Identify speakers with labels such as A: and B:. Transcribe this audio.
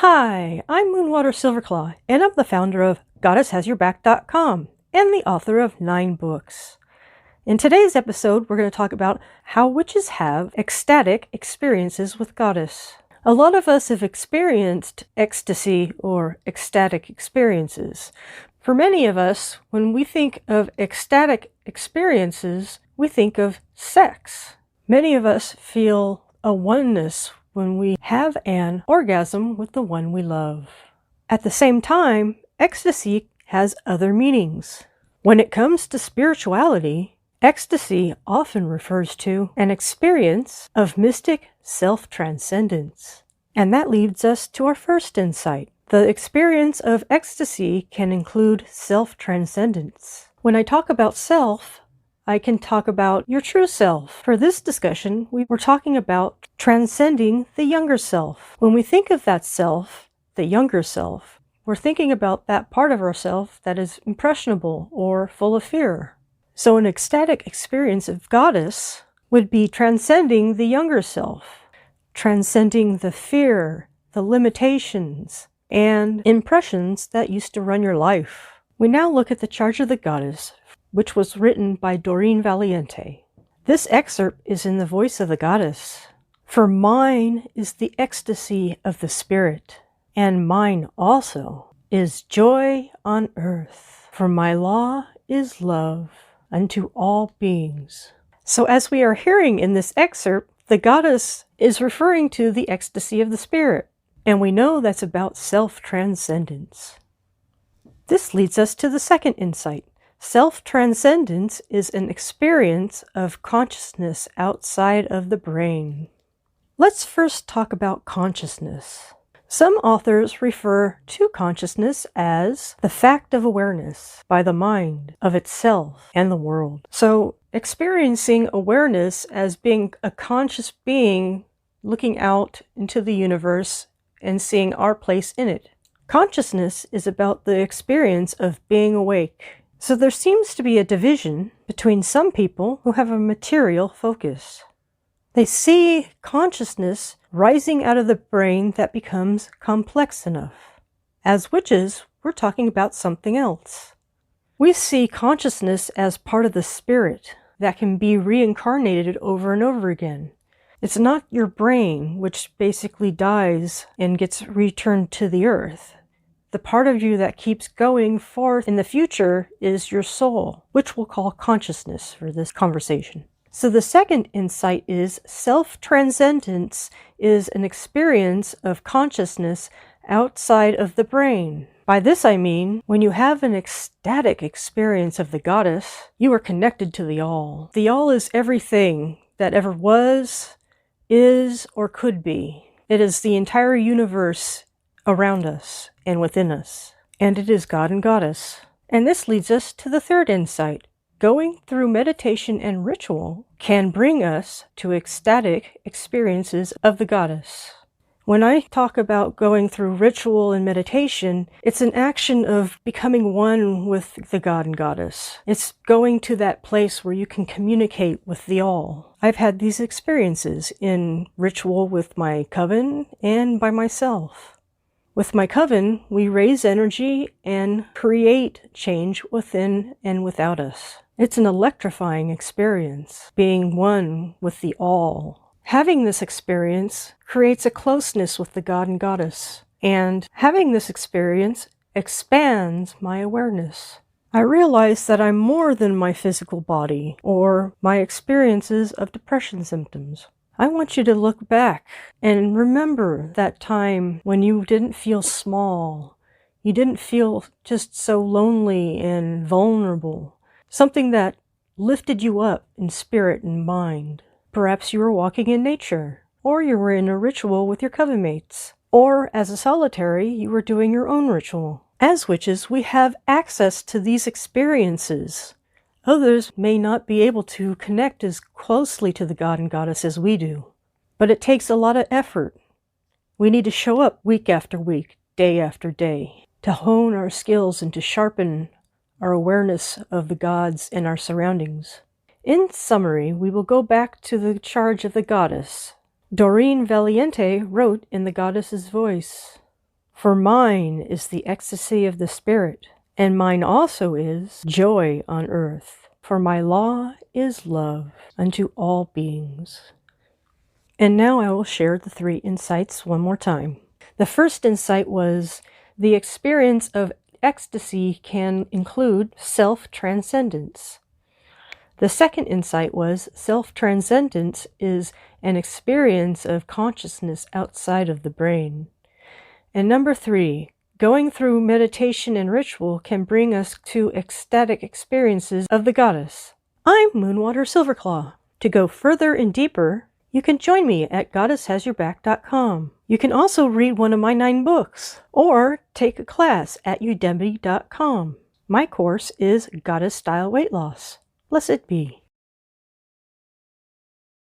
A: Hi, I'm Moonwater Silverclaw, and I'm the founder of GoddessHasYourBack.com and the author of 9 books. In today's episode, we're going to talk about how witches have ecstatic experiences with Goddess. A lot of us have experienced ecstasy or ecstatic experiences. For many of us, when we think of ecstatic experiences, we think of sex. Many of us feel a oneness when we have an orgasm with the one we love. At the same time, ecstasy has other meanings. When it comes to spirituality, ecstasy often refers to an experience of mystic self-transcendence. And that leads us to our first insight. The experience of ecstasy can include self-transcendence. When I talk about self, I can talk about your true self. For this discussion, we were talking about transcending the younger self. When we think of that self, the younger self, we're thinking about that part of ourself that is impressionable or full of fear. So an ecstatic experience of Goddess would be transcending the younger self, transcending the fear, the limitations, and impressions that used to run your life. We now look at the Charge of the Goddess, which was written by Doreen Valiente. This excerpt is in the voice of the Goddess. For mine is the ecstasy of the Spirit, and mine also is joy on earth. For my law is love unto all beings. So as we are hearing in this excerpt, the Goddess is referring to the ecstasy of the Spirit, and we know that's about self-transcendence. This leads us to the second insight. Self-transcendence is an experience of consciousness outside of the brain. Let's first talk about consciousness. Some authors refer to consciousness as the fact of awareness by the mind of itself and the world. So, experiencing awareness as being a conscious being looking out into the universe and seeing our place in it. Consciousness is about the experience of being awake. So there seems to be a division between some people who have a material focus. They see consciousness rising out of the brain that becomes complex enough. As witches, we're talking about something else. We see consciousness as part of the spirit that can be reincarnated over and over again. It's not your brain, which basically dies and gets returned to the earth. The part of you that keeps going forth in the future is your soul, which we'll call consciousness for this conversation. So the second insight is self-transcendence is an experience of consciousness outside of the brain. By this I mean, when you have an ecstatic experience of the Goddess, you are connected to the All. The All is everything that ever was, is, or could be. It is the entire universe around us and within us. And it is God and Goddess. And this leads us to the third insight. Going through meditation and ritual can bring us to ecstatic experiences of the Goddess. When I talk about going through ritual and meditation, it's an action of becoming one with the God and Goddess. It's going to that place where you can communicate with the All. I've had these experiences in ritual with my coven and by myself. With my coven, we raise energy and create change within and without us. It's an electrifying experience, being one with the All. Having this experience creates a closeness with the God and Goddess, and having this experience expands my awareness. I realize that I'm more than my physical body or my experiences of depression symptoms. I want you to look back and remember that time when you didn't feel small. You didn't feel just so lonely and vulnerable. Something that lifted you up in spirit and mind. Perhaps you were walking in nature, or you were in a ritual with your coven mates, or as a solitary, you were doing your own ritual. As witches, we have access to these experiences. Others may not be able to connect as closely to the God and Goddess as we do, but it takes a lot of effort. We need to show up week after week, day after day, to hone our skills and to sharpen our awareness of the gods and our surroundings. In summary, we will go back to the Charge of the Goddess. Doreen Valiente wrote in the Goddess's voice. For mine is the ecstasy of the Spirit, and mine also is joy on earth. For my law is love unto all beings. And now I will share the 3 insights one more time. The first insight was the experience of ecstasy can include self-transcendence. The second insight was self-transcendence is an experience of consciousness outside of the brain. And number 3, going through meditation and ritual can bring us to ecstatic experiences of the goddess. I'm Moonwater Silverclaw. To go further and deeper, you can join me at goddesshasyourback.com. You can also read one of my 9 books, or take a class at udemy.com. My course is Goddess Style Weight Loss. Blessed be.